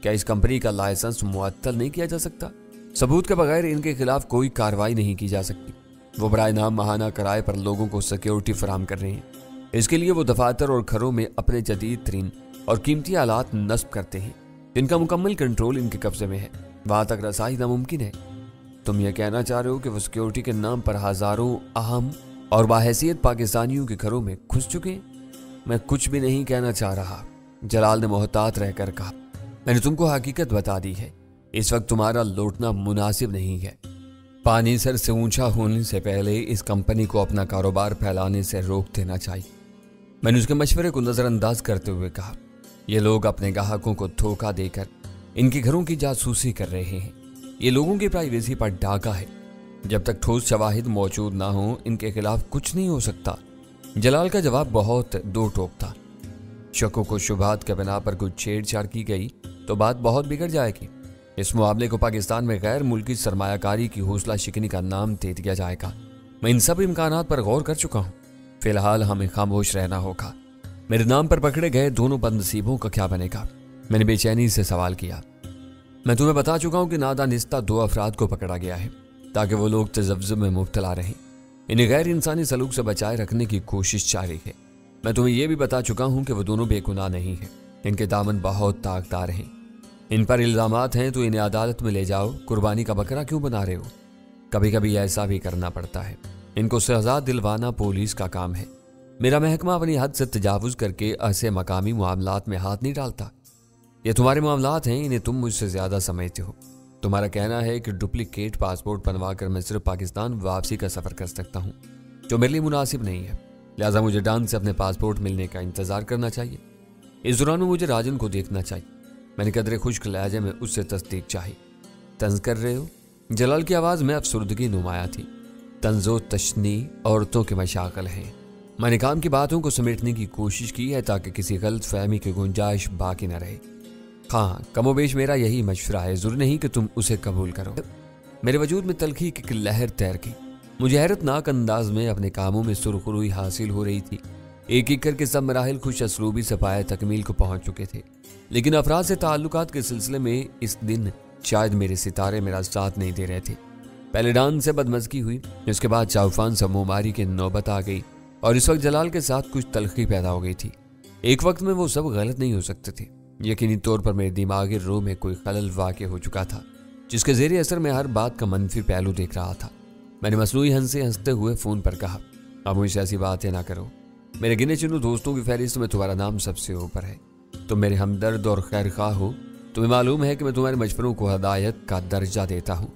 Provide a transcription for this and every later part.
क्या इस कंपनी का लाइसेंस मुअत्तल नहीं किया जा सकता? सबूत के बगैर इनके खिलाफ कोई कार्रवाई नहीं की जा सकती। वो बराए नाम माहाना किराए पर लोगों को सिक्योरिटी फराहम कर रहे हैं। इसके लिए वो दफातर और घरों में अपने जदीद तरीन और कीमती आलात नस्ब करते हैं। इनका मुकम्मल कंट्रोल इनके कब्जे में है, वहां तक रसाई नामुमकिन है। तुम ये कहना चाह रहे हो कि वो सिक्योरिटी के नाम पर हजारों अहम और बाहैसियत पाकिस्तानियों के घरों में घुस चुके हैं? मैं कुछ भी नहीं कहना चाह रहा, जलाल ने मोहतात रहकर कहा। मैंने तुमको हकीकत बता दी है। इस वक्त तुम्हारा लौटना मुनासिब नहीं है। पानी सर से ऊंचा होने से पहले इस कंपनी को अपना कारोबार फैलाने से रोक देना चाहिए। मैंने उसके मशवरे को नजरअंदाज करते हुए कहा, ये लोग अपने ग्राहकों को धोखा देकर इनके घरों की जासूसी कर रहे हैं। ये लोगों की प्राइवेसी पर डाका है। जब तक ठोस शवाहिद मौजूद ना हो, इनके खिलाफ कुछ नहीं हो सकता। जलाल का जवाब बहुत दो टोक था। शकों को शुबहात के बिना पर कुछ छेड़छाड़ की गई तो बात बहुत बिगड़ जाएगी। इस मामले को पाकिस्तान में गैर मुल्की सरमायाकारी की हौसला शिकनी का नाम दे दिया जाएगा। मैं इन सब इम्कानात पर गौर कर चुका हूँ। फिलहाल हमें खामोश रहना होगा। मेरे नाम पर पकड़े गए दोनों बदनसीबों का क्या बनेगा? मैंने बेचैनी से सवाल किया। मैं तुम्हें बता चुका हूँ कि नादानिस्ता 2 अफराद को पकड़ा गया है ताकि वो लोग तजव्वुज़ में मुब्तला रहें। इन्हें गैर इंसानी सलूक से बचाए रखने की कोशिश जारी है। मैं तुम्हें यह भी बता चुका हूँ कि वो दोनों बेगुनाह नहीं हैं। इनके दामन बहुत ताकतदार हैं। इन पर इल्जामात हैं तो इन्हें अदालत में ले जाओ। कुर्बानी का बकरा क्यों बना रहे हो? कभी कभी ऐसा भी करना पड़ता है। इनको सजा दिलवाना पुलिस का काम है। मेरा महकमा अपनी हद से तजावुज करके ऐसे मकामी मामलात में हाथ नहीं डालता। ये तुम्हारे मामलात हैं, इन्हें तुम मुझसे ज्यादा समझते हो। तुम्हारा कहना है कि डुप्लीकेट पासपोर्ट बनवा कर मैं सिर्फ पाकिस्तान वापसी का सफर कर सकता हूँ, जो मेरे लिए मुनासिब नहीं है। लिहाजा मुझे डांस से अपने पासपोर्ट मिलने का इंतजार करना चाहिए। इस दौरान मुझे राजन को देखना चाहिए। मैंने कदरे खुश्क लहजे में उससे तस्दीक चाही। तंज कर रहे हो? जलाल की आवाज में अफसुर्दगी नुमाया थी। तंजो तशनी औरतों के मशागल हैं। मैंने काम की बातों को समेटने की कोशिश की है ताकि किसी गलत फहमी की गुंजाइश बाकी न रहे। हाँ, कमोबेश मेरा यही मशवरा है। जरूरी नहीं कि तुम उसे कबूल करो। मेरे वजूद में तलखी की लहर तैर गई। मुझे हैरतनाक अंदाज में अपने कामों में सुरखरुई हासिल हो रही थी। एक एक करके सब मराहिल खुश असलूबी से पाए तकमील को पहुंच चुके थे। लेकिन अफराद से ताल्लुकात के सिलसिले में इस दिन शायद मेरे सितारे मेरा साथ नहीं दे रहे थे। पहले डांस से बदमज़गी हुई, इसके बाद चाउफान से मुमारी की नौबत आ गई और इस वक्त जलाल के साथ कुछ तलखी पैदा हो गई थी। एक वक्त में वो सब गलत नहीं हो सकते थे। यकीनी तौर पर मेरे दिमागी रूह में कोई खलल वाक़ हो चुका था, जिसके ज़ेरे असर में हर बात का मनफी पहलू देख रहा था। मैंने मसनूई हंसते हुए फ़ोन पर कहा, अब मुझसे ऐसी बातें ना करो। मेरे गिने चुने दोस्तों की फहरिस्त में तुम्हारा नाम सबसे ऊपर है। तुम मेरे हमदर्द और खैर खा हो। तुम्हें मालूम है कि मैं तुम्हारे मशवरों को हदायत का दर्जा देता हूँ।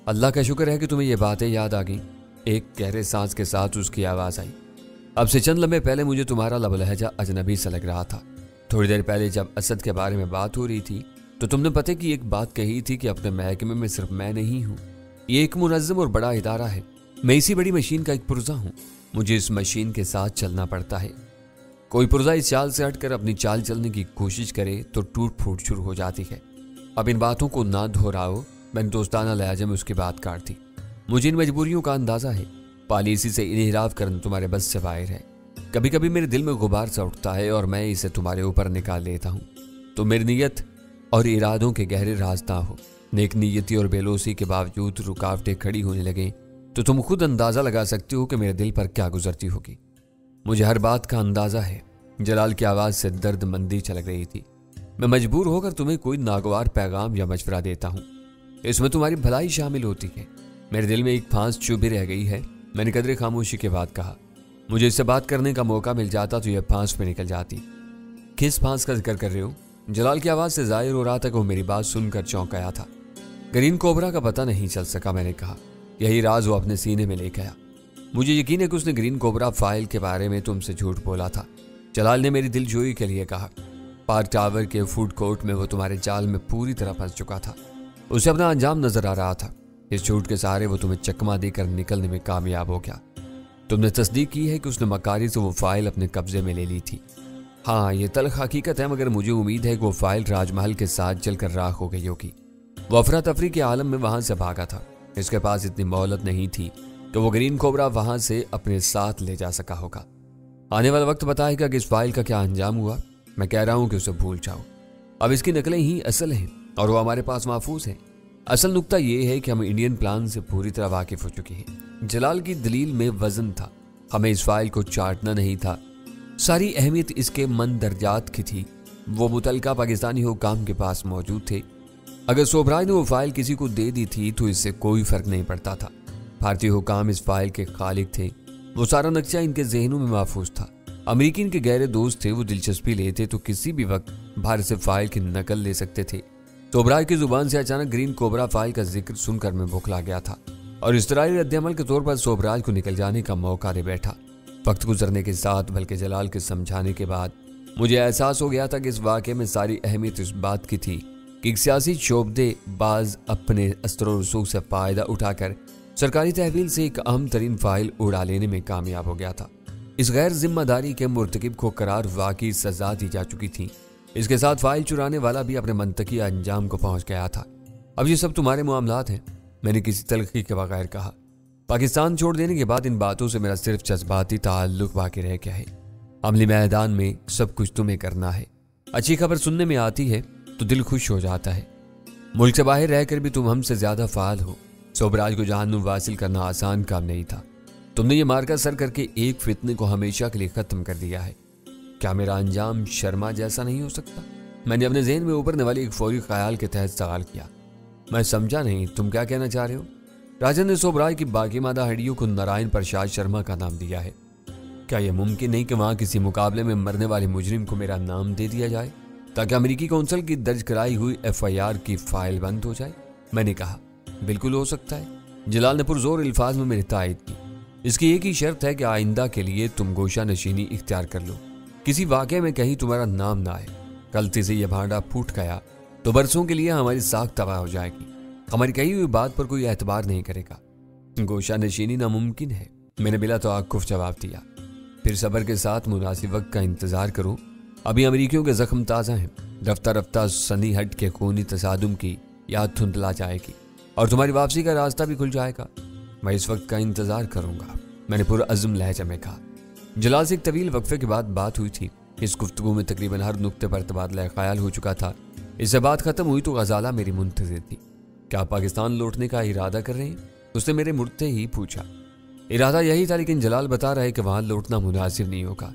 अल्लाह का शुक्र है कि तुम्हें ये बातें याद आ गई। एक गहरे सांस के साथ उसकी आवाज़ आई। अब से चंद लम्हे पहले मुझे तुम्हारा लब लहजा अजनबी सा लग रहा था। थोड़ी देर पहले जब असद के बारे में बात हो रही थी तो तुमने पते की एक बात कही थी कि अपने महकमे में सिर्फ मैं नहीं हूँ, ये एक मुनज़्ज़म और बड़ा इदारा है। मैं इसी बड़ी मशीन का एक पुर्जा हूँ। मुझे इस मशीन के साथ चलना पड़ता है। कोई पुर्जा इस चाल से हटकर अपनी चाल चलने की कोशिश करे तो टूट फूट शुरू हो जाती है। अब इन बातों को ना दोहराओ। मैंने दोस्ताना लहजे में उसकी बात काट दी। मुझे इन मजबूरियों का अंदाजा है। पॉलिसी से इनहिराफ करना तुम्हारे बस से बाहर है। कभी कभी मेरे दिल में गुबार सा उठता है और मैं इसे तुम्हारे ऊपर निकाल लेता हूँ। तो मेरी नीयत और इरादों के गहरे राज ना हो। नेक नीयती और बेलोसी के बावजूद रुकावटें खड़ी होने लगे तो तुम खुद अंदाजा लगा सकते हो कि मेरे दिल पर क्या गुजरती होगी। मुझे हर बात का अंदाजा है। जलाल की आवाज से दर्दमंदी छलक रही थी। मैं मजबूर होकर तुम्हें कोई नागवार पैगाम या मशवरा देता हूँ। इसमें तुम्हारी भलाई शामिल होती है। मेरे दिल में एक फांस चुभी रह गई है। मैंने कदरे खामोशी के बाद कहा, मुझे इससे बात करने का मौका मिल जाता तो यह फांस पे निकल जाती। किस फांस का जिक्र कर रहे हो? जलाल की आवाज से जाहिर हो रहा था कि वो मेरी बात सुनकर चौंक गया था। ग्रीन कोबरा का पता नहीं चल सका। मैंने कहा, यही राज वो अपने सीने में ले गया। मुझे यकीन है कि उसने ग्रीन कोबरा फाइल के बारे में तुमसे झूठ बोला था। जलाल ने मेरी दिलजोई के लिए कहा, पार्क टावर के फूड कोर्ट में वो तुम्हारे जाल में पूरी तरह फंस चुका था। उसे अपना अंजाम नजर आ रहा था। इस झूठ के सहारे वो तुम्हें चकमा देकर निकलने में कामयाब हो गया। तुमने तस्दीक की है कि उसने मकारी से वो फाइल अपने कब्जे में ले ली थी। हाँ, ये तल्ख हकीकत है, मगर मुझे उम्मीद है कि वो फाइल राजमहल के साथ जलकर राख हो गई होगी। वो अफरा तफरी के आलम में वहां से भागा था। इसके पास इतनी मोहलत नहीं थी कि वो ग्रीन कोबरा वहां से अपने साथ ले जा सका होगा। आने वाला वक्त बताएगा कि इस फाइल का क्या अंजाम हुआ। मैं कह रहा हूं कि उसे भूल जाओ। अब इसकी नकलें ही असल हैं और वो हमारे पास महफूज हैं। असल नुक्ता ये है कि हम इंडियन प्लान से पूरी तरह वाकिफ हो चुके हैं। जलाल की दलील में वजन था, हमें इस फाइल को चाटना नहीं था। सारी अहमियत इसके मंदरजात की थी। वो मुतलका पाकिस्तानी हुकाम के पास मौजूद थे। अगर सोबराज ने वो फाइल किसी को दे दी थी तो इससे कोई फर्क नहीं पड़ता था। भारतीय हुकाम इस फाइल के खालिक थे। वो सारा नक्शा इनके जहनों में महफूज था। अमेरिकी इनके गहरे दोस्त थे। वो दिलचस्पी लेते तो किसी भी वक्त भारत से फाइल की नकल ले सकते थे। सोबराज की जुबान से अचानक ग्रीन कोबरा फाइल का जिक्र सुनकर मैं बौखला गया था और इस्तरारी रद्दअमल के तौर पर सोबराज को निकल जाने का मौका दे बैठा। वक्त गुजरने के साथ बल्कि जलाल के समझाने के बाद मुझे एहसास हो गया था कि इस वाक़े में सारी अहमियत इस बात की थी कि एक सियासी शोबदे बाज अपने अस्तर और रसूख से फ़ायदा उठाकर सरकारी तहवील से एक अहम तरीन फाइल उड़ा लेने में कामयाब हो गया था। इस गैर जिम्मेदारी के मुर्तकिब को करार वाकई सजा दी जा चुकी थी। इसके साथ फाइल चुराने वाला भी अपने मंतकी अंजाम को पहुंच गया था। अब ये सब तुम्हारे मामलात हैं, मैंने किसी तलखी के बगैर कहा। पाकिस्तान छोड़ देने के बाद इन बातों से मेरा सिर्फ जज्बाती ताल्लुक बाकी रह गया है। अमली मैदान में सब कुछ तुम्हें करना है। अच्छी खबर सुनने में आती है तो दिल खुश हो जाता है। मुल्क से बाहर रहकर भी तुम हमसे ज्यादा फाल हो। सोबराज को जहन्नुम वासिल करना आसान काम नहीं था। तुमने ये मार्का सर करके एक फितने को हमेशा के लिए खत्म कर दिया है। क्या मेरा अंजाम शर्मा जैसा नहीं हो सकता? मैंने अपने ज़हन में उभरने वाले एक फौरी ख्याल के तहत सवाल किया। मैं समझा नहीं, तुम क्या कहना चाह रहे हो? राजन ने सोबराज की बाकी मादा हड्डियों को नारायण प्रसाद शर्मा का नाम दिया है। क्या यह मुमकिन नहीं कि वहां किसी मुकाबले में मरने वाले मुजरिम को मेरा नाम दे दिया जाए ताकि अमेरिकी कौंसल की दर्ज कराई हुई FIR की फाइल बंद हो जाए? मैंने कहा, बिल्कुल हो सकता है। जलाल ने पुरजोर अल्फाज में मेरी तायद की। इसकी एक ही शर्त है कि आइंदा के लिए तुम गोशा नशीनी इख्तियार कर लो। किसी वाक़े में कहीं तुम्हारा नाम ना आए। गलती से यह भांडा फूट गया तो बरसों के लिए हमारी साख तबाह हो जाएगी। हमारी कही हुई बात पर कोई एतबार नहीं करेगा। गोशा नशीनी नामुमकिन है, मैंने बिला तवक्कुफ जवाब दिया। फिर सब्र के साथ मुनासिब वक्त का इंतजार करो। अभी अमरीकियों के जख्म ताज़ा हैं। रफ्ता रफ्ता सनी हट के खूनी तसादुम की याद धुंधला जाएगी और तुम्हारी वापसी का रास्ता भी खुल जाएगा। मैं इस वक्त का इंतजार करूंगा, मैंने पुरअज़्म लहजा में कहा। जलाल से एक तवील वक्फे के बाद बात हुई थी। इस गुफ्तगू में तकरीबन हर नुक्ते पर तबादला ख्याल हो चुका था। इससे बात खत्म हुई तो गजाला मेरी मुंतज़िर थी। क्या आप पाकिस्तान लौटने का इरादा कर रहे हैं? उसने मेरे मुड़ते ही पूछा। इरादा यही था, लेकिन जलाल बता रहा है कि वहां लौटना मुनासिब नहीं होगा।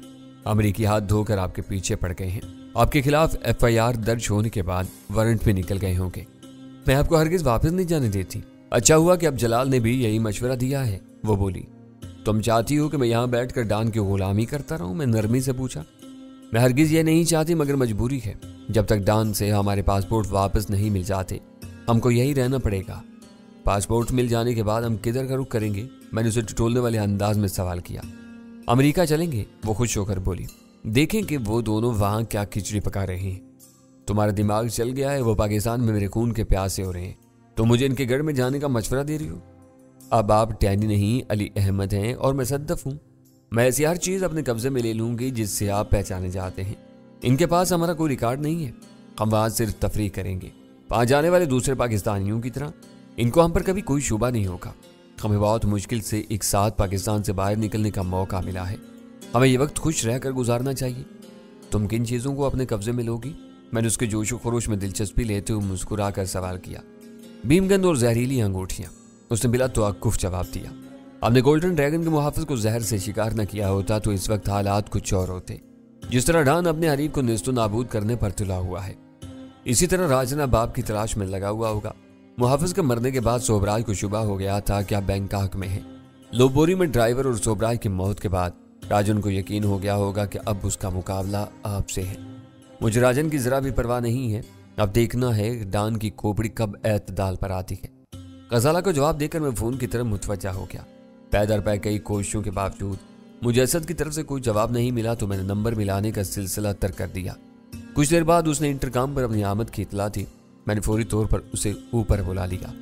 अमरीकी हाथ धोकर आपके पीछे पड़ गए हैं। आपके खिलाफ FIR दर्ज होने के बाद वारंट पे निकल गए होंगे। मैं आपको हरगिज वापस नहीं जाने देती। अच्छा हुआ कि अब जलाल ने भी यही मशवरा दिया है। वो बोली, तुम चाहती हो कि मैं यहाँ बैठकर डान की गुलामी करता रहूं? मैं नरमी से पूछा। मैं हरगिज ये नहीं चाहती, मगर मजबूरी है। जब तक डान से हमारे पासपोर्ट वापस नहीं मिल जाते हमको यही रहना पड़ेगा। पासपोर्ट मिल जाने के बाद हम किधर का रुख करेंगे? मैंने उसे टटोलने वाले अंदाज में सवाल किया। अमेरिका चलेंगे, वो खुश होकर बोली। देखें कि वो दोनों वहां क्या खिचड़ी पका रहे हैं। तुम्हारा दिमाग चल गया है, वो पाकिस्तान में मेरे खून के प्यासे हो रहे हैं। तो मुझे इनके गढ़ में जाने का मशवरा दे रही हो? अब आप टैनी नहीं अली अहमद हैं और मैं सद्दफ हूँ। मैं ऐसी हर चीज़ अपने कब्जे में ले लूंगी जिससे आप पहचाने जाते हैं। इनके पास हमारा कोई रिकॉर्ड नहीं है। हम वहां सिर्फ तफरीह करेंगे, वहां जाने वाले दूसरे पाकिस्तानियों की तरह। इनको हम पर कभी कोई शुबा नहीं होगा। हमें बहुत मुश्किल से एक साथ पाकिस्तान से बाहर निकलने का मौका मिला है। हमें ये वक्त खुश रहकर गुजारना चाहिए। तुम किन चीज़ों को अपने कब्जे में लोगी? मैंने उसके जोशो खरोश में दिलचस्पी लेते हुए मुस्कुरा कर सवाल किया। भीमगंध और जहरीली अंगूठियाँ, उसने बिला तवक्कुफ जवाब दिया। हमने गोल्डन ड्रैगन के मुहाफिज को जहर से शिकार न किया होता तो इस वक्त हालात कुछ और होते। जिस तरह डान अपने हरीफ को नेस्तो नाबूद करने पर तुला हुआ है, इसी तरह राजना बाप की तलाश में लगा हुआ होगा। मुहाफिज के मरने के बाद सोबराज को शुबा हो गया था कि आप बैंकॉक में हैं। लोबोरी में ड्राइवर और सोबराज की मौत के बाद राजन को यकीन हो गया होगा कि अब उसका मुकाबला आपसे है। मुझे राजन की जरा भी परवाह नहीं है। अब देखना है डान की खोपड़ी कब एतदाल पर आती है। गजाला को जवाब देकर मैं फोन की तरफ मुतवज्जा हो गया। पै दर पै कई कोशिशों के बावजूद मुझे असद की तरफ से कोई जवाब नहीं मिला तो मैंने नंबर मिलाने का सिलसिला तर्क कर दिया। कुछ देर बाद उसने इंटरकॉम पर अपनी आमद की इतला दी। मैंने फौरी तौर पर उसे ऊपर बुला लिया।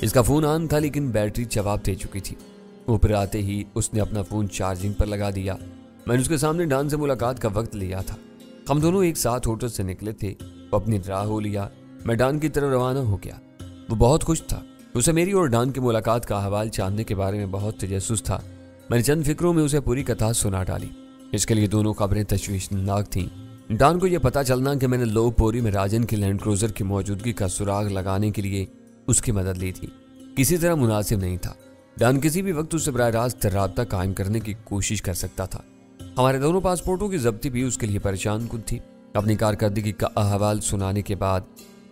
इसका फोन ऑन था लेकिन बैटरी जवाब दे चुकी थी। ऊपर आते ही उसने अपना फोन चार्जिंग पर लगा दिया। मैंने उसके सामने डान से मुलाकात का वक्त लिया था। हम दोनों एक साथ होटल से निकले थे। वो अपनी राह हो लिया, मैं डान की तरफ रवाना हो गया। वो बहुत खुश था। उसे मेरी और डान की मुलाकात का हवाल जानने के बारे में बहुत तजस्सुस था। मैंने चंद फिक्रों में उसे पूरी कथा सुना डाली। इसके लिए दोनों खबरें तशवीशनाक थीं। डॉन को यह पता चलना कि मैंने लोपोरी में राजन की लैंड क्रूजर की मौजूदगी का सुराग लगाने के लिए उसकी मदद ली थी, किसी तरह मुनासिब नहीं था। डॉन किसी भी वक्त उससे बराह रास्त राब्ता कायम करने की कोशिश कर सकता था। हमारे दोनों पासपोर्टों की जब्ती भी उसके लिए परेशान कुन थी। अपनी कारकर्दगी का अहवाल सुनाने के बाद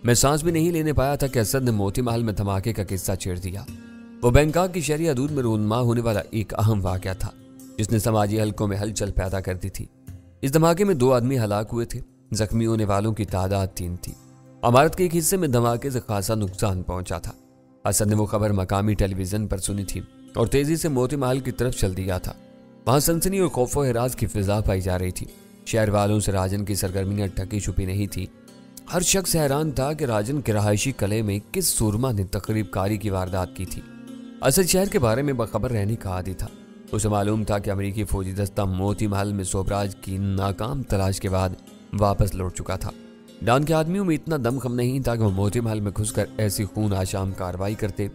मैं सांस भी नहीं लेने पाया था कि असद ने मोती महल में धमाके का किस्सा छेड़ दिया। वो बैंकॉक की शहरी हदूद में रोनमा होने वाला एक अहम वाकया था जिसने समाजी हलकों में हलचल पैदा कर दी थी। इस धमाके में 2 आदमी हलाक हुए थे। जख्मी होने वालों की तादाद 3 थी। इमारत के एक हिस्से में धमाके से खासा नुकसान पहुंचा था। असद ने वो खबर मकामी टेलीविजन पर सुनी थी और तेजी से मोती महल की तरफ चल दिया था। वहां सनसनी और खौफो हिरास की फिजा पाई जा रही थी। शहर वालों से राजन की सरगर्मियां ढकी छुपी नहीं थी। हर शख्स हैरान था कि राजन के रहायशी कले में किस सूरमा ने तकरीब कारी की वारदात की थी। असद शहर के बारे में बखबर रहने का आदी था। उसे मालूम था कि अमेरिकी फौजी दस्ता मोती महल में सोबराज की नाकाम तलाश के बाद वापस लौट चुका था। डॉन के आदमियों में इतना दमखम नहीं था कि वो मोती महल में घुसकर ऐसी खून आशाम कार्रवाई करते।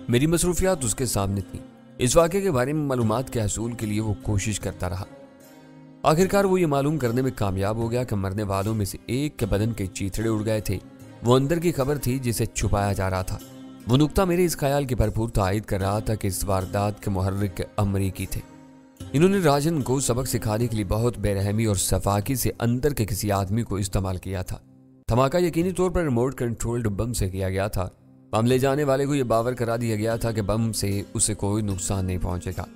मेरी मसरूफियात उसके सामने थी। इस वाक़े के बारे में मालूमात के हसूल के लिए वो कोशिश करता रहा। आखिरकार वो ये मालूम करने में कामयाब हो गया कि मरने वालों में से एक के बदन के चीथड़े उड़ गए थे। वो अंदर की खबर थी जिसे छुपाया जा रहा था। वो नुक्ता मेरे इस ख्याल की भरपूर तायद कर रहा था कि इस वारदात के मुहर्रिक अमरीकी थे। इन्होंने राजन को सबक सिखाने के लिए बहुत बेरहमी और सफाकी से अंदर के किसी आदमी को इस्तेमाल किया था। धमाका यकीनी तौर पर रिमोट कंट्रोल्ड बम से किया गया था। बम ले जाने वाले को यह बावर करा दिया गया था कि बम से उसे कोई नुकसान नहीं पहुंचेगा।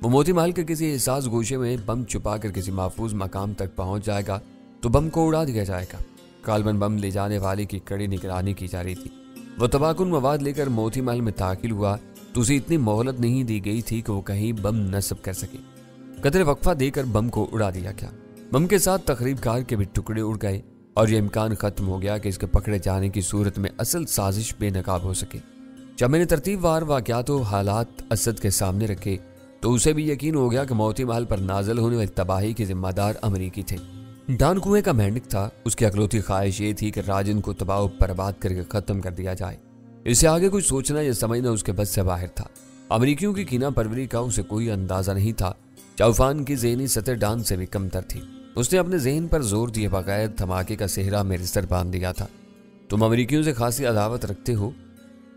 वो मोती महल के किसी एहसास गोशे में बम छुपा कर किसी महफूज मकाम तक पहुंच जाएगा तो बम को उड़ा दिया जाएगा। कार्बन बम ले जाने वाले की कड़ी निगरानी की जा रही थी। वो तबाकुन मवाद लेकर मोती महल में दाखिल हुआ तो उसे इतनी मोहलत नहीं दी गई थी कि वो कहीं बम नस्ब कर सके। कदरे वक्फा देकर बम को उड़ा दिया गया। बम के साथ तकरीबकार के भी टुकड़े उड़ गए और यह इम्कान खत्म हो गया कि इसके पकड़े जाने की सूरत में असल साजिश बेनकाब हो सके। जब मैंने तरतीबवार वाक़यात और हालात असद के सामने रखे तो उसे भी यकीन हो गया कि मोती महल पर नाजल होने वाली तबाही के जिम्मेदार अमरीकी थे। डॉन कुएं का मेंढक था। उसकी अकलौती ख्वाहिश ये थी कि राजन को तबाह बर्बाद करके खत्म कर दिया जाए। इससे आगे कुछ सोचना या समझना उसके बस से बाहर था। अमरीकियों की कीना परवरी का उसे कोई अंदाजा नहीं था। चौफान की ज़हनी सतह डॉन से भी कमतर थी। उसने अपने जहन पर जोर दिए बगैर धमाके का सेहरा मेरे सर बांध दिया था। तुम अमरीकियों से खासी अदावत रखते हो?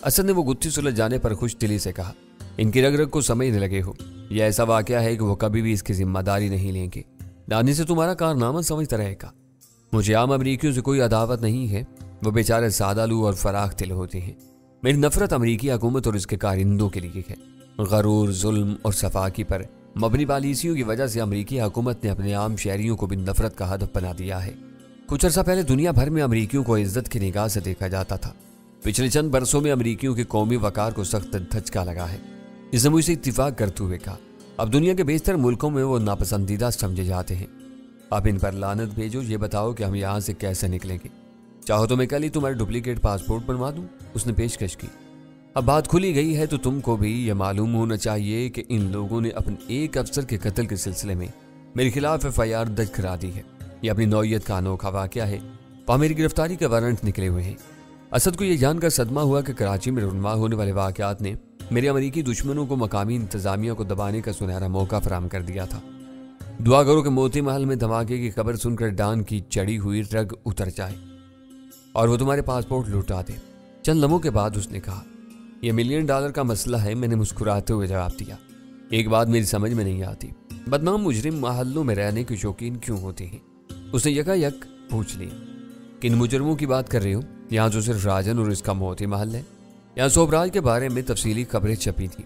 असद ने वो गुत्थी सुलझ जाने पर खुश दिली से कहा। इनकी रग रग को समझने लगे हो। यह ऐसा वाकया है कि वो कभी भी इसकी जिम्मेदारी नहीं लेंगे। दानी से तुम्हारा कारनामा समझता रहेगा। मुझे आम अमरीकियों से कोई अदावत नहीं है। वो बेचारे सादालू और फराख दिल होते हैं। मेरी नफरत अमरीकी हुकूमत और इसके कारिंदों के लिए है। गरूर, जुल्म और सफाकी पर मबनी पॉलिसियों की वजह से अमरीकी हुकूमत ने अपने आम शहरियों को भी नफरत का हदफ बना दिया है। कुछ अर्सा पहले दुनिया भर में अमरीकियों को इज्जत की निगाह से देखा जाता था। पिछले चंद बरसों में अमरीकियों के कौमी वकार को सख्त धचका लगा है। इसने मुझसे इत्तिफाक करते हुए कहा, अब दुनिया के बेशतर मुल्कों में वो नापसंदीदा समझे जाते हैं। अब इन पर लानत भेजो। ये बताओ कि हम यहाँ से कैसे निकलेंगे। चाहो तो मैं कल ही तुम्हारे डुप्लीकेट पासपोर्ट बनवा दूं। उसने पेशकश की। अब बात खुली गई है तो तुमको भी यह मालूम होना चाहिए कि इन लोगों ने अपने एक अफसर के कत्ल के सिलसिले में मेरे खिलाफ FIR दर्ज करा दी है। यह अपनी नौयत का अनोखा वाकया है। वहाँ मेरी गिरफ्तारी के वारंट निकले हुए हैं। असद को यह जानकर सदमा हुआ कि कराची में रुनमा होने वाले वाकयात ने मेरे अमरीकी दुश्मनों को मकामी इंतजामिया को दबाने का सुनहरा मौका फराहम कर दिया था। दुआ करो कि मोती महल में धमाके की खबर सुनकर डॉन की चढ़ी हुई रग उतर जाए और वो तुम्हारे पासपोर्ट लौटा दे। चंद लम्हों के बाद उसने कहा, यह $1 मिलियन का मसला है। मैंने मुस्कुराते हुए जवाब दिया। एक बात मेरी समझ में नहीं आती, बदनाम मुजरिम महल्लों में रहने के शौकीन क्यों होते हैं? उसने यकायक पूछ लिया। किन मुजरमों की बात कर रहे हो? यहाँ तो सिर्फ राजन और इसका मोती महल है। यहाँ सोबराज के बारे में तफसीली खबरें छपी थी।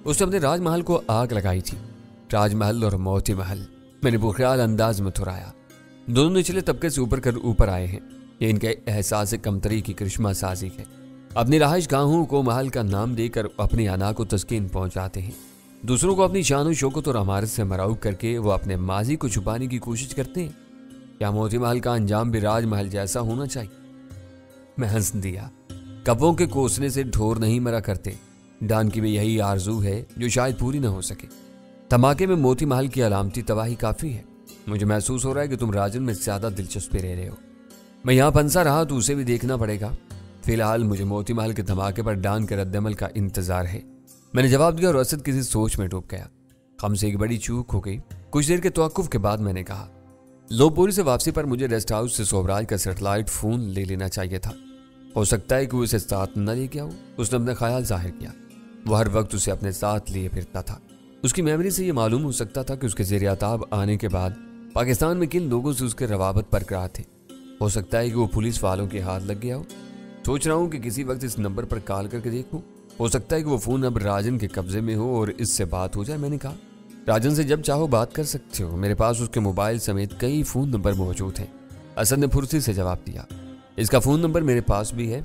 उसने अपने राजमहल को आग लगाई थी। राजमहल और मोती महल, मैंने बुख्याल अंदाज में थुराया। दोनों निचले तबके से ऊपर कर ऊपर आए हैं। ये इनके एहसास कमतरी की करिश्मा साजी है। अपनी रहाइश गाहों को महल का नाम देकर अपनी अना को तस्कीन पहुंचाते हैं। दूसरों को अपनी शान शौकत और अमारत से मराऊब करके वो अपने माजी को छुपाने की कोशिश करते हैं। क्या मोती महल का अंजाम भी राजमहल जैसा होना चाहिए? मैं हंस दिया। कब्बों के कोसने से ढोर नहीं मरा करते। डॉन की भी यही आरजू है जो शायद पूरी न हो सके। धमाके में मोती महल की अलामती तबाही काफी है। मुझे महसूस हो रहा है कि तुम राजन में ज्यादा दिलचस्पी ले रहे हो। मैं यहाँ पंसा रहा तो उसे भी देखना पड़ेगा। फिलहाल मुझे मोती महल के धमाके पर डॉन के रद्दमल का इंतजार है। मैंने जवाब दिया और असद किसी सोच में डूब गया। हमसे एक बड़ी चूक हो गई। कुछ देर के तवक्कुफ के बाद मैंने कहा, लोहपुरी से वापसी पर मुझे रेस्ट हाउस से सोबराज का सैटेलाइट फोन ले लेना चाहिए था। हो सकता है कि वो इसे साथ न ले गया हो। उसने अपना ख्याल जाहिर किया। वो हर वक्त उसे अपने साथ लिए फिरता था। उसकी मेमोरी से ये मालूम हो सकता था कि उसके ज़ेर-ए-ताब आने के बाद पाकिस्तान में किन लोगों से उसके रवाबत बरकरार थे। हो सकता है कि वो पुलिस वालों के हाथ लग गया हो। सोच रहा हूँ कि किसी वक्त इस नंबर पर कॉल करके देखूँ। हो सकता है कि वो फ़ोन अब राजन के कब्जे में हो और इससे बात हो जाए। मैंने कहा, राजन से जब चाहो बात कर सकते हो, मेरे पास उसके मोबाइल समेत कई फ़ोन नंबर मौजूद हैं। असद ने फुर्ती से जवाब दिया, इसका फ़ोन नंबर मेरे पास भी है,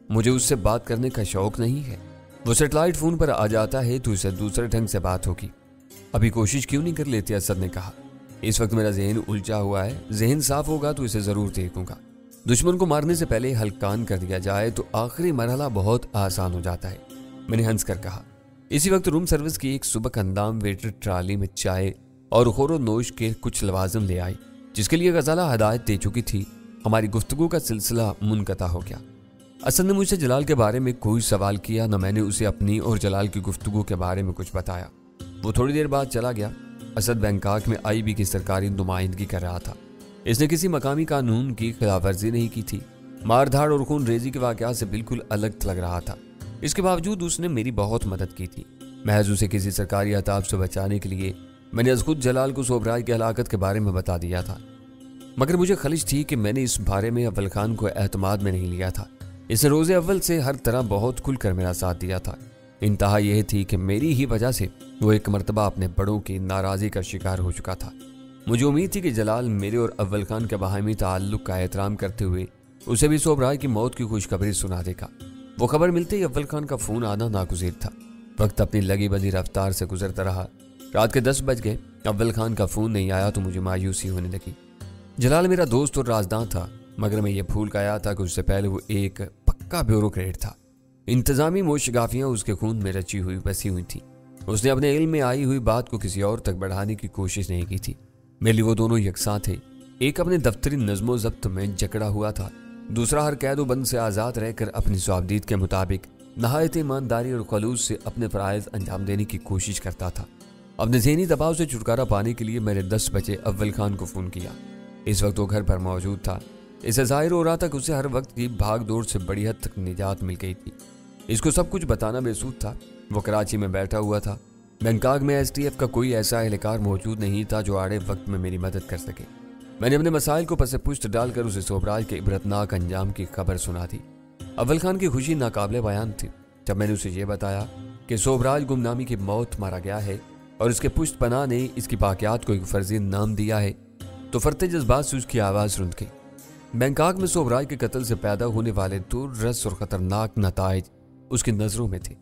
मुझे उससे बात करने का शौक नहीं है। वो सैटेलाइट फ़ोन पर आ जाता है तो इसे दूसरे ढंग से बात होगी। अभी कोशिश क्यों नहीं कर लेती? असद ने कहा, इस वक्त मेरा जहन उलझा हुआ है, जहन साफ होगा तो इसे ज़रूर देखूंगा। दुश्मन को मारने से पहले हल्कान कर दिया जाए तो आखिरी मरहला बहुत आसान हो जाता है, मैंने हंस कर कहा। इसी वक्त रूम सर्विस की एक सुबह अंदाम वेटर ट्राली में चाय और खोरो नोश के कुछ लवाजम ले आई, जिसके लिए गजाला हदायत दे चुकी थी। हमारी गुफ्तगू का सिलसिला मुनक़ता हो गया। असद ने मुझसे जलाल के बारे में कोई सवाल किया, न मैंने उसे अपनी और जलाल की गुफ्तगू के बारे में कुछ बताया। वो थोड़ी देर बाद चला गया। असद बैंकॉक में IB की सरकारी नुमाइंदगी कर रहा था। इसने किसी मकामी कानून की खिलाफवर्जी नहीं की थी। मारधाड़ और खून रेजी के वाक़यात से बिल्कुल अलग लग रहा था। इसके बावजूद उसने मेरी बहुत मदद की थी। महज उसे किसी सरकारी अताब से बचाने के लिए मैंने खुद जलाल को सोबराज की हलाकत के बारे में बता दिया था। मगर मुझे खलिश थी कि मैंने इस बारे में अव्वल खान को एतमाद में नहीं लिया था। इसने रोज़े अव्वल से हर तरह बहुत खुलकर मेरा साथ दिया था। इंतहा यह थी कि मेरी ही वजह से वो एक मरतबा अपने बड़ों की नाराज़गी का शिकार हो चुका था। मुझे उम्मीद थी कि जलाल मेरे और अव्वल खान के बाहमी ताल्लुक़ का एहतराम करते हुए उसे भी सोबराज की मौत की खुशखबरी सुना देगा। वो खबर मिलते ही अव्वल खान का फ़ोन आना नागुज़ीर था। वक्त अपनी लगी बदी रफ्तार से गुजरता रहा। रात के 10 बज गए, अव्वल खान का फ़ोन नहीं आया तो मुझे मायूसी होने लगी। जलाल मेरा दोस्त और राजदान था, मगर मैं ये भूल गया था कि उससे पहले वो एक पक्का ब्यूरोक्रेट था। इंतज़ामी मोशगाफियाँ उसके खून में रची हुई बसी हुई थी। उसने अपने इल्म में आई हुई बात को किसी और तक बढ़ाने की कोशिश नहीं की थी। मेरे लिए वो दोनों यकसां थे। एक अपने दफ्तरी नज़्मो ज़ब्त में जकड़ा हुआ था, दूसरा हर कैद बंद से आज़ाद रहकर अपनी स्वाबदीद के मुताबिक नहायत ईमानदारी और खलूस से अपने फ़राइज़ अंजाम देने की कोशिश करता था। अपने ज़हनी दबाव से छुटकारा पाने के लिए मैंने 10 बजे अव्वल खान को फ़ोन किया। इस वक्त वो घर पर मौजूद था। इसे ज़ाहिर हो रहा था कि उसे हर वक्त की भाग दौड़ से बड़ी हद तक निजात मिल गई थी। इसको सब कुछ बताना बेसूद था। वो कराची में बैठा हुआ था। बैंकॉक में STF का कोई ऐसा एहलकार मौजूद नहीं था जो आड़े वक्त में मेरी मदद कर सके। मैंने अपने मसाइल को पसे पुश्त डालकर उसे सोबराज के इबरतनाक अंजाम की खबर सुना दी। अव्वल खान की खुशी नाकाबिले बयान थी जब मैंने उसे ये बताया कि सोबराज गुमनामी की मौत मारा गया है और इसके पुश्त पनाह ने इसकी बाक़ियात को एक फर्जी नाम दिया है, तो फरते जज्बात से उसकी आवाज़ रुंध गई। बैंकॉक में सोबराज के कत्ल से पैदा होने वाले दूररस और ख़तरनाक नताइज उसकी नज़रों में थे।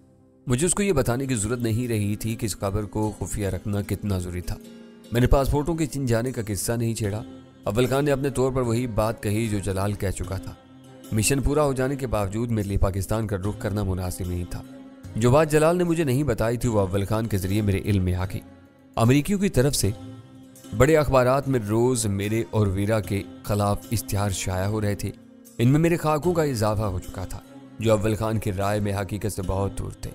मुझे उसको ये बताने की ज़रूरत नहीं रही थी कि इस खबर को खुफिया रखना कितना ज़रूरी था। मैंने पासपोर्टों के चीन जाने का किस्सा नहीं छेड़ा। अव्वल खान ने अपने तौर पर वही बात कही जो जलाल कह चुका था। मिशन पूरा हो जाने के बावजूद मेरे लिए पाकिस्तान का रुख करना मुनासिब नहीं था। जो बात जलाल ने मुझे नहीं बताई थी वो अव्वल खान के ज़रिए मेरे इल्म में आ गई। अमरीकियों की तरफ से बड़े अखबारात में रोज़ मेरे और वीरा के खिलाफ इश्तिहार शाया हो रहे थे। इनमें मेरे खाकों का इजाफा हो चुका था जो अव्वल खान की राय में हकीकत से बहुत दूर थे।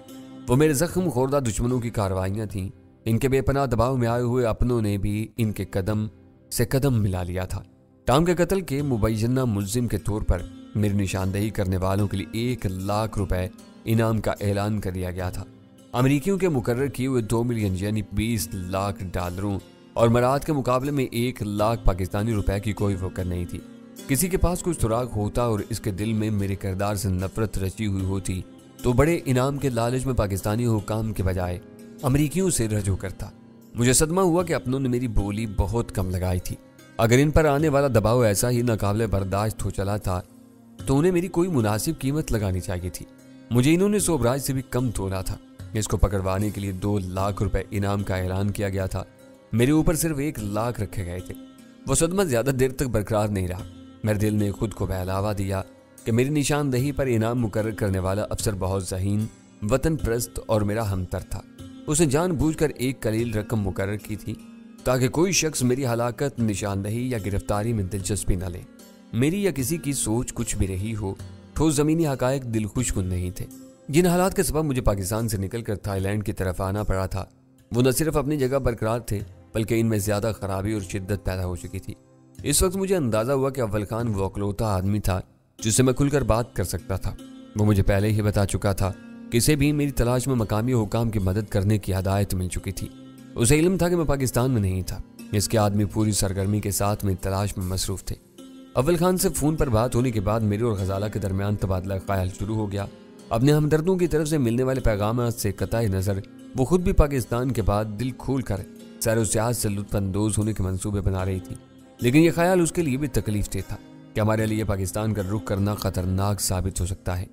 वो मेरे जख्म खोरदा दुश्मनों की कार्रवाइयाँ थीं। इनके बेपनाह दबाव में आए हुए अपनों ने भी इनके कदम से कदम मिला लिया था। टाम के कत्ल के मुबैना मुल्जिम के तौर पर मेरी निशानदेही करने वालों के लिए 1 लाख रुपए इनाम का ऐलान कर दिया गया था। अमरीकियों के मुकर्रर किए हुए 2 मिलियन यानी 20 लाख डॉलरों और मराद के मुकाबले में 1 लाख पाकिस्तानी रुपए की कोई वक़्त नहीं थी। किसी के पास कुछ सुराग होता और इसके दिल में मेरे किरदार से नफरत रची हुई होती तो बड़े इनाम के लालच में पाकिस्तानी हुकाम के बजाय अमरीकियों से रजू करता। मुझे सदमा हुआ कि अपनों ने मेरी बोली बहुत कम लगाई थी। अगर इन पर आने वाला दबाव ऐसा ही नाकाबिले बर्दाश्त हो चला था तो उन्हें मेरी कोई मुनासिब कीमत लगानी चाहिए थी। मुझे इन्होंने सोबराज से भी कम तोला था। इसको पकड़वाने के लिए 2 लाख रुपए इनाम का ऐलान किया गया था। मेरे ऊपर सिर्फ 1 लाख रखे गए थे। वो सदमा ज़्यादा देर तक बरकरार नहीं रहा। मेरे दिल ने खुद को बहलावा दिया कि मेरी निशानदही पर इनाम मुकर्रर करने वाला अफसर बहुत ज़हीन, वतन परस्त और मेरा हमदर्द था। उसने जानबूझकर एक कलील रकम मुकर्रर की थी ताकि कोई शख्स मेरी हलाकत, निशानदही या गिरफ्तारी में दिलचस्पी न ले। मेरी या किसी की सोच कुछ भी रही हो, ठोस ज़मीनी हकायक दिलखुशकुन नहीं थे। जिन हालात के सबब मुझे पाकिस्तान से निकलकर थाईलैंड की तरफ आना पड़ा था वो न सिर्फ अपनी जगह बरकरार थे بلکہ ان میں زیادہ خرابی اور شدت پیدا ہو چکی تھی۔ اس وقت مجھے اندازہ ہوا کہ اول خان وہ اکلوتا آدمی تھا جس سے میں کھل کر بات کر سکتا تھا۔ وہ مجھے پہلے ہی بتا چکا تھا کہ اسے بھی میری تلاش میں مقامی حکام کی مدد کرنے کی ہدایت مل چکی تھی۔ اسے علم تھا کہ میں پاکستان میں نہیں تھا۔ اس کے آدمی پوری سرگرمی کے ساتھ میری تلاش میں مصروف تھے۔ اول خان سے فون پر بات ہونے کے بعد میرے اور غزالہ کے درمیان تبادلہ خیال شروع ہو گیا۔ اپنے ہمدردوں کی طرف سے ملنے والے پیغامات سے قطع نظر وہ خود بھی پاکستان کے بعد دل کھول کر سیر و سیاحت سے لطف اندوز ہونے کے منصوبے بنا رہی تھی، لیکن یہ خیال اس کے لیے بھی تکلیف دہ تھا کہ ہمارے لیے پاکستان کا رخ کرنا خطرناک ثابت ہو سکتا ہے۔